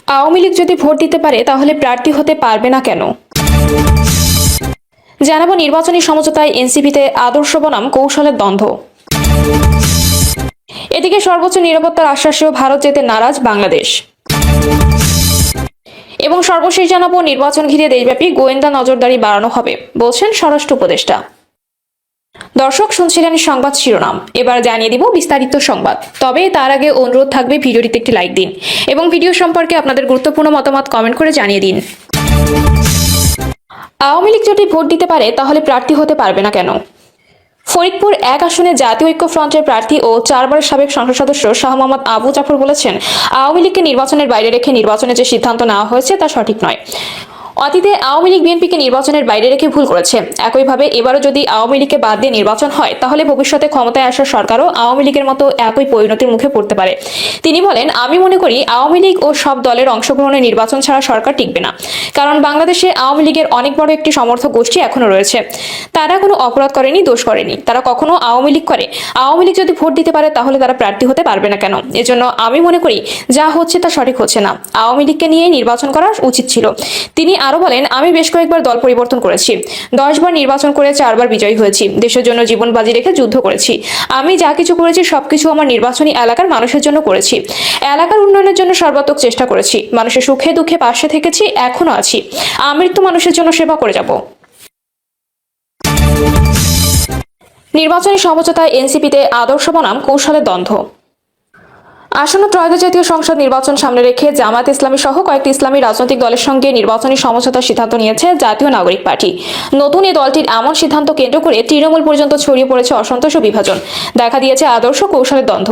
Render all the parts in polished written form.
আওয়ামী লীগ যদি ভোট দিতে পারে তাহলে প্রার্থী হতে পারবে না কেন? জানাবো নির্বাচনী সমঝোতায় এনসিপিতে আদর্শ বনাম কৌশলের দ্বন্দ্ব। এদিকে সর্বোচ্চ নিরাপত্তার আশ্বাসেও ভারত যেতে নারাজ বাংলাদেশ। এবং সর্বশেষ জানাবো নির্বাচন ঘিরে দেশব্যাপী গোয়েন্দা নজরদারি বাড়ানো হবে বলছেন স্বরাষ্ট্র উপদেষ্টা। দর্শক শুনছিলেন সংবাদ শিরোনাম, এবার জানিয়ে দিব বিস্তারিত সংবাদ। তবে তার আগে অনুরোধ থাকবে ভিডিওটিতে একটি লাইক দিন এবং ভিডিও সম্পর্কে আপনাদের গুরুত্বপূর্ণ মতামত কমেন্ট করে জানিয়ে দিন। আওয়ামী লীগ যদি ভোট দিতে পারে তাহলে প্রার্থী হতে পারবে না কেন? ফরিদপুর 1 আসনে জাতীয় ঐক্য ফ্রন্টের প্রার্থী ও 4 বারের সাবেক সংসদ সদস্য শাহ মোহাম্মদ আবু জাফর বলেছেন, আওয়ামী লীগকে নির্বাচনের বাইরে রেখে নির্বাচনের যে সিদ্ধান্ত নেওয়া হয়েছে তা সঠিক নয়। অতীতে আওয়ামী লীগ বিএনপিকে নির্বাচনের বাইরে রেখে ভুল করেছে। একইভাবে এবারও যদি আওয়ামী লীগকে বাদ দিয়ে নির্বাচন হয় তাহলে ভবিষ্যতে ক্ষমতায় আসা সরকারও আওয়ামী লীগের মতো একই পরিণতির মুখে পড়তে পারে। তিনি বলেন, আমি মনে করি আওয়ামী লীগ ও সব দলের অংশগ্রহণে নির্বাচন ছাড়া সরকার টিকবে না। কারণ বাংলাদেশে আওয়ামী লীগের অনেক বড় একটি সমর্থক গোষ্ঠী এখনো রয়েছে। তারা কোনো অপরাধ করেনি, দোষ করেনি। তারা কখনো আওয়ামী লীগ করে। আওয়ামী লীগ যদি ভোট দিতে পারে তাহলে তারা প্রার্থী হতে পারবে না কেন? এজন্য আমি মনে করি যা হচ্ছে তা সঠিক হচ্ছে না। আওয়ামী লীগকে নিয়ে নির্বাচন করা উচিত ছিল। তিনি আরো বলেন, আমি বেশ কয়েকবার দল পরিবর্তন করেছি, 10 বার নির্বাচন করে 4 বার বিজয়ী হয়েছি, দেশের জন্য জীবন বাজি রেখে যুদ্ধ করেছি। আমি যা কিছু করেছি সবকিছু আমার নির্বাচনী এলাকার মানুষের জন্য করেছি। এলাকার উন্নয়নের জন্য সর্বাত্মক চেষ্টা করেছি। মানুষের সুখে দুঃখে পাশে থেকেছি, এখনো আছি। আমৃত্যু মানুষের জন্য সেবা করে যাব। নির্বাচনী সমঝোতায় এনসিপিতে আদর্শ বনাম কৌশলের দ্বন্দ্ব। আসন্ন ত্রয়োদশ জাতীয় সংসদ নির্বাচন সামনে রেখে জামায়াত ইসলামী সহ কয়েকটি ইসলামী রাজনৈতিক দলের সঙ্গে নির্বাচনী সমঝোতার সিদ্ধান্ত নিয়েছে জাতীয় নাগরিক পার্টি। নতুন এই দলটির এমন সিদ্ধান্ত কেন্দ্র করে তৃণমূল পর্যন্ত ছড়িয়ে পড়েছে অসন্তোষ ও বিভাজন। দেখা দিয়েছে আদর্শ কৌশলের দ্বন্দ্ব।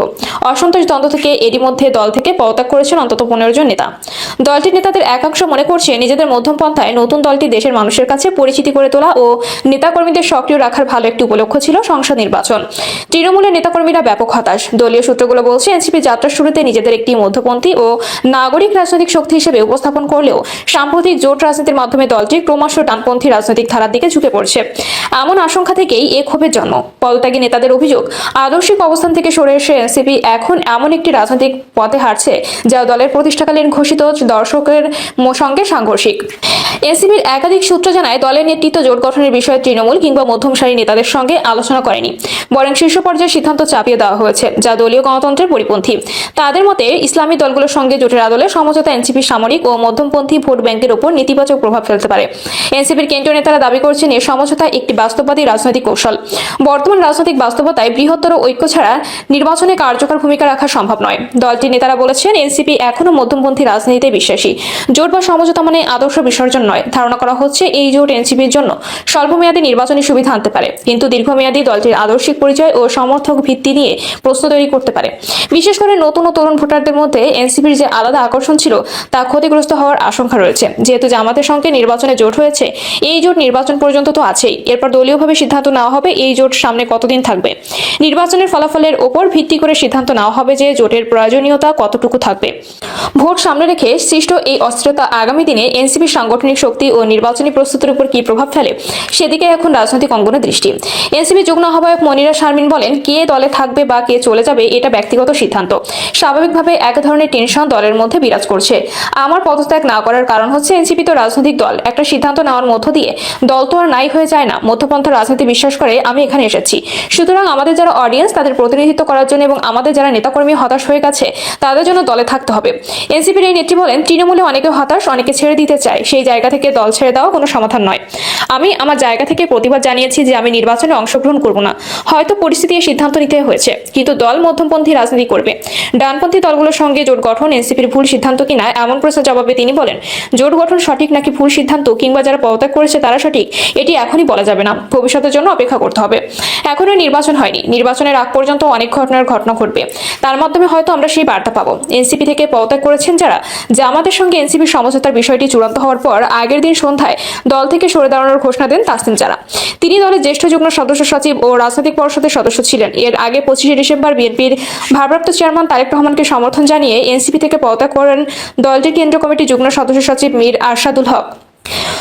অসন্তোষ দ্বন্দ্ব থেকে এরই মধ্যে দল থেকে পদত্যাগ করেছেন অন্তত 15 জন নেতা। দলটির নেতাদের একাংশ মনে করছে নিজেদের মধ্যমপন্থায় নতুন দলটি দেশের মানুষের কাছে পরিচিতি করে তোলা ও নেতাকর্মীদের সক্রিয় রাখার ভালো একটি উপলক্ষ্য ছিল সংসদ নির্বাচন। তৃণমূলের নেতাকর্মীরা ব্যাপক হতাশ। দলীয় সূত্রগুলো বলছে, এনসিপি যাত্রা শুরুতে নিজেদের একটি মধ্যপন্থী ও নাগরিক রাজনৈতিক শক্তি হিসেবে উপস্থাপন করলেও সাম্প্রতিক জোট রাজনীতির মাধ্যমে দলটি ক্রমশ ডানপন্থী রাজনৈতিক ধারার দিকে ঝুঁকে পড়ছে। এমন আশঙ্কা থেকেই এই ক্ষোভের জন্ম। পদত্যাগী নেতাদের অভিযোগ, আদর্শিক অবস্থান থেকে সরে এসে এনসিপি এখন এমন একটি রাজনৈতিক পথে হাঁটছে যা দলের প্রতিষ্ঠাকালীন ঘোষিত দর্শকের সঙ্গে সাংঘর্ষিক। এনসিপির একাধিক সূত্র জানায়, দলের নেতৃত্ব জোট গঠনের বিষয়ে তৃণমূল কিংবা মধ্যম সারি নেতাদের সঙ্গে আলোচনা করেনি, বরং শীর্ষ পর্যায়ে সিদ্ধান্ত চাপিয়ে দেওয়া হয়েছে যা দলীয় গণতন্ত্রের পরিপন্থী। তাদের মতে ইসলামী দলগুলোর সঙ্গে জোটের আদলে সমঝোতা এনসিপির সামরিক ও মধ্যমপন্থী ভোট ব্যাংকের উপর নেতিবাচক প্রভাব ফেলতে পারে। এনসিপির কেন্দ্রীয় নেতারা দাবি করছেন, এই সমঝোতা একটি বাস্তববাদী রাজনৈতিক কৌশল। বর্তমান রাজনৈতিক বাস্তবতায় বৃহত্তর ঐক্য ছাড়া নির্বাচনে কার্যকর ভূমিকা রাখা সম্ভব নয়। দলটির নেতারা বলেছেন, এনসিপি এখনো মধ্যমপন্থী রাজনীতিতে বিশ্বাসী। জোট বা সমঝোতা মানে আদর্শ বিসর্জন নয়। ধারণা করা হচ্ছে এই জোট এনসিপির জন্য স্বল্পমেয়াদী নির্বাচনী সুবিধা আনতে পারে, কিন্তু দীর্ঘমেয়াদী দলটির আদর্শিক পরিচয় ও সমর্থক ভিত্তি নিয়ে প্রশ্ন তৈরি করতে পারে। বিশেষ করে নতুন ও তরুণ ভোটারদের মধ্যে এনসিপির যে আলাদা আকর্ষণ ছিল তা ক্ষতিগ্রস্ত হওয়ার আশঙ্কা রয়েছে। যেহেতু জামাতের সঙ্গে নির্বাচনে জোট হয়েছে, এই জোট নির্বাচন পর্যন্ত তো আছেই। এরপর দলীয়ভাবে সিদ্ধান্ত নেওয়া হবে এই জোট সামনে কতদিন থাকবে। নির্বাচনের ফলাফলের ওপর ভিত্তি করে সিদ্ধান্ত নেওয়া হবে যে জোটের প্রয়োজনীয়তা কতটুকু থাকবে। ভোট সামনে রেখে সৃষ্ট এই অস্থিরতা আগামী দিনে এনসিপির সাংগঠনিক শক্তি ও নির্বাচনী প্রস্তুতির উপর কি প্রভাব ফেলে সেদিকে এখন রাজনৈতিক অঙ্গনের দৃষ্টি। এনসিপি যুগ্ম আহ্বায়ক মনিরা শারমিন বলেন, কে দলে থাকবে বা কে চলে যাবে এটা ব্যক্তিগত সিদ্ধান্ত। স্বাভাবিকভাবে এক ধরনের টেনশন দলের মধ্যে বিরাজ করছে। আমার পদত্যাগ না করার কারণ হচ্ছে, এনসিপি তো রাজনৈতিক দল, একটা সিদ্ধান্ত নেওয়ার মধ্য দিয়ে দল তো আর নাই হয়ে যায় না। মধ্যপন্থা রাজনীতি বিশ্বাস করে আমি এখানে এসেছি। সুতরাং আমাদের যারা অডিয়েন্স তাদের প্রতিনিধিত্ব করার জন্য এবং আমাদের যারা নেতাকর্মী হতাশ হয়ে গেছে তাদের জন্য দলে থাকতে হবে। এনসিপির এই নেত্রী বলেন, তৃণমূলে অনেকে হতাশ, অনেকে ছেড়ে দিতে চায়। সেই জায়গা থেকে দল ছেড়ে দেওয়া কোনো সমাধান নয়। আমি আমার জায়গা থেকে প্রতিবাদ জানিয়েছি যে আমি নির্বাচনে অংশগ্রহণ করব না। হয়তো পরিস্থিতি সিদ্ধান্ত নিতে হয়েছে, কিন্তু দল মধ্যমপন্থী রাজনীতি করবে। ডানপন্থী দলগুলোর সঙ্গে জোট গঠন এনসিপির ভুল সিদ্ধান্ত কিনা এমন প্রশ্নের জবাবে তিনি বলেন, জোট গঠন সঠিক নাকি ভুল সিদ্ধান্ত কিংবা যারা পদত্যাগ করেছে তারা সঠিক, এটি এখনই বলা যাবে না। ভবিষ্যতের জন্য অপেক্ষা করতে হবে। এখনো নির্বাচন হয়নি। নির্বাচনের আগ পর্যন্ত অনেক ঘটনা ঘটবে। তার মাধ্যমে হয়তো আমরা সেই বার্তা পাবো। এনসিপি থেকে পদত্যাগ করেছেন যারা, জামাতের সঙ্গে এনসিপির সমঝোতার বিষয়টি চূড়ান্ত হওয়ার পর আগের দিন সন্ধ্যায় দল থেকে সরে দাঁড়ানোর ঘোষণা দেন তাসনিম জারা। তিনি দলের জ্যেষ্ঠ যুগ্ম সদস্য সচিব ও রাজনৈতিক পরিষদের সদস্য ছিলেন। এর আগে 25শে ডিসেম্বর বিএনপির ভারপ্রাপ্ত চেয়ারম্যান তারেক রহমানকে সমর্থন জানিয়ে এনসিপি থেকে পদত্যাগ করেন দলটির কেন্দ্রীয় কমিটির যুগ্ম সদস্য সচিব মীর আরশাদুল হক।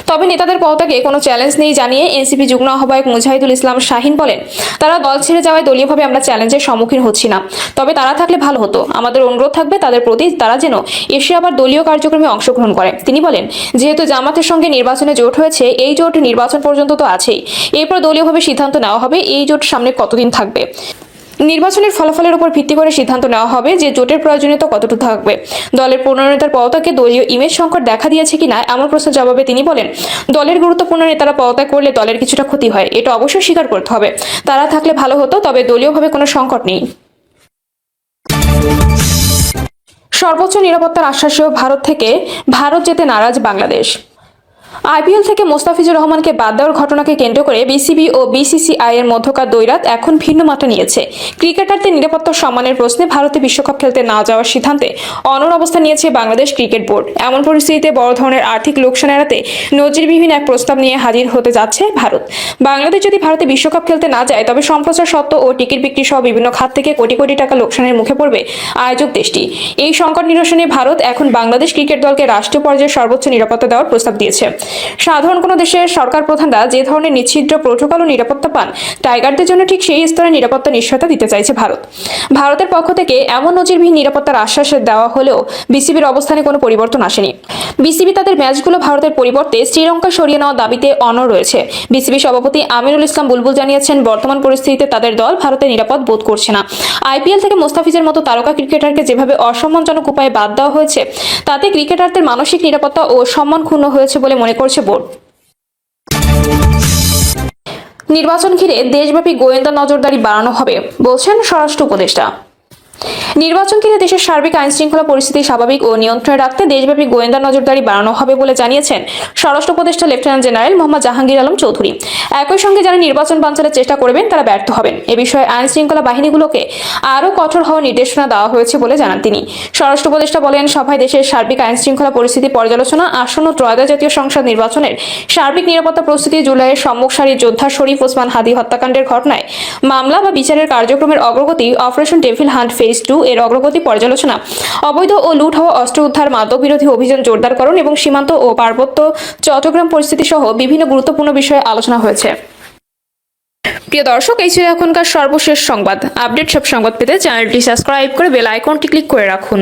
তবে নেতাদের পদত্যাগে কোনো চ্যালেঞ্জ নেই জানিয়ে এনসিপি যুগ্ম আহ্বায়ক মুজাহিদুল ইসলাম শাহিন বলেন, তারা দল ছেড়ে যাওয়ায় দলীয়ভাবে আমরা চ্যালেঞ্জের সম্মুখীন হচ্ছি না, তবে তারা থাকলে ভালো হতো। আমাদের অনুরোধ থাকবে তাদের প্রতি, তারা যেন এসে আবার দলীয় কার্যক্রমে অংশগ্রহণ করে। তিনি বলেন, যেহেতু জামাতের সঙ্গে নির্বাচনে জোট হয়েছে, এই জোট নির্বাচন পর্যন্ত তো আছেই, এরপর দলীয়ভাবে সিদ্ধান্ত নেওয়া হবে এই জোট সামনে কতদিন থাকবে। নির্বাচনের ফলাফলের উপর ভিত্তি করে সিদ্ধান্ত নেওয়া হবে যে জোটের প্রয়োজনীয়তা কতটুকু থাকবে। দলের নেতার পদত্যাগে দলীয় ইমেজ সংকট দেখা দিয়েছে কিনা এমন প্রশ্নের জবাবে তিনি বলেন, দলের গুরুত্বপূর্ণ নেতারা পদত্যাগ করলে দলের কিছুটা ক্ষতি হয়, এটা অবশ্যই স্বীকার করতে হবে। তারা থাকলে ভালো হতো, তবে দলীয়ভাবে কোনো সংকট নেই। সর্বোচ্চ নিরাপত্তার আশ্বাসেও ভারত যেতে নারাজ বাংলাদেশ। আইপিএল থেকে মোস্তাফিজুর রহমানকে বাদ দেওয়ার ঘটনাকে কেন্দ্র করে বিসিবি ও বিসিসিআই এর মধ্যকার দ্বৈরাত এখন ভিন্ন মাত্রা নিয়েছে। ক্রিকেটারদের নিরাপত্তা সম্মানের প্রশ্নে ভারতে বিশ্বকাপ খেলতে না যাওয়ার সিদ্ধান্তে অনড় অবস্থান নিয়েছে বাংলাদেশ ক্রিকেট বোর্ড। এমন পরিস্থিতিতে বড় ধরনের আর্থিক লোকসান এড়াতে নজিরবিহীন এক প্রস্তাব নিয়ে হাজির হতে যাচ্ছে ভারত। বাংলাদেশ যদি ভারতে বিশ্বকাপ খেলতে না যায়, তবে সম্প্রচার সত্ত্ব ও টিকিট বিক্রি সহ বিভিন্ন খাত থেকে কোটি কোটি টাকা লোকসানের মুখে পড়বে আয়োজক দেশটি। এই সংকট নিরসনে ভারত এখন বাংলাদেশ ক্রিকেট দলকে রাষ্ট্রীয় পর্যায়ে সর্বোচ্চ নিরাপত্তা দেওয়ার প্রস্তাব দিয়েছে। সাধারণ কোনো দেশের সরকার প্রধানরা যে ধরনের নিচ্ছিদ্র প্রোটোকল ও নিরাপত্তা পান, টাইগারদের জন্য ঠিক সেই স্তরের নিরাপত্তা নিশ্চয়তা দিতে চাইছে ভারত। ভারতের পক্ষ থেকে এমন নজিরবিহীন নিরাপত্তার আশ্বাস দেওয়া হলেও বিসিবির অবস্থানে কোনো পরিবর্তন আসেনি। বিসিবি তাদের ম্যাচগুলো ভারতের পরিবর্তে শ্রীলঙ্কা সরিয়ে নেওয়ার দাবিতে অনড় রয়েছে। বিসিবি সভাপতি আমিনুল ইসলাম বুলবুল জানিয়েছেন, বর্তমান পরিস্থিতিতে তাদের দল ভারতে নিরাপদ বোধ করছে না। আইপিএল থেকে মোস্তাফিজের মতো তারকা ক্রিকেটারকে যেভাবে অসম্মানজনক উপায়ে বাদ দেওয়া হয়েছে, তাতে ক্রিকেটারদের মানসিক নিরাপত্তা ও সম্মান ক্ষুণ্ণ হয়েছে বলে মনে করছে বোর্ড। নির্বাচন ঘিরে দেশব্যাপী গোয়েন্দা নজরদারি বাড়ানো হবে বলছেন স্বরাষ্ট্র উপদেষ্টা। নির্বাচন ঘিরে দেশের সার্বিক আইন শৃঙ্খলা পরিস্থিতি স্বাভাবিক ও নিয়ন্ত্রণে রাখতে দেশব্যাপী গোয়েন্দা নজরদারি বাড়ানো হবে বলে জানিয়েছেন স্বরাষ্ট্র উপদেষ্টা লেফটেন্যান্ট জেনারেল মোহাম্মদ জাহাঙ্গীর আলম চৌধুরী। একই সঙ্গে যারা নির্বাচন বানচালের চেষ্টা করবেন তারা ব্যর্থ হবেন। এ বিষয়ে আইন শৃঙ্খলা বাহিনীগুলোকে আরও কঠোর হওয়ার নির্দেশনা দেওয়া হয়েছে বলে জানান তিনি। স্বরাষ্ট্র উপদেষ্টা বলেন, সভায় দেশের সার্বিক আইন শৃঙ্খলা পরিস্থিতি পর্যালোচনা, আসন্ন ত্রয়োদশ জাতীয় সংসদ নির্বাচনের সার্বিক নিরাপত্তা প্রস্তুতি, জুলাইয়ের সম্মুখ সারির যোদ্ধা শরীফ ওসমান হাদি হত্যাকাণ্ডের ঘটনায় মামলা বা বিচারের কার্যক্রমের অগ্রগতি, অপারেশন ডেভিল হান্ট ফেজ 2 এর অগ্রগতি পর্যালোচনা, অবৈধ ও লুট হওয়া অস্ত্র উদ্ধার, মাদক বিরোধী অভিযান জোরদারকরণ এবং সীমান্ত ও পার্বত্য চট্টগ্রাম পরিস্থিতি সহ বিভিন্ন গুরুত্বপূর্ণ বিষয়ে আলোচনা হয়েছে। প্রিয় দর্শক, এই ছিল এখনকার সর্বশেষ সংবাদ। আপডেট সব সংবাদ পেতে চ্যানেলটি সাবস্ক্রাইব করে বেল আইকনটি ক্লিক করে রাখুন।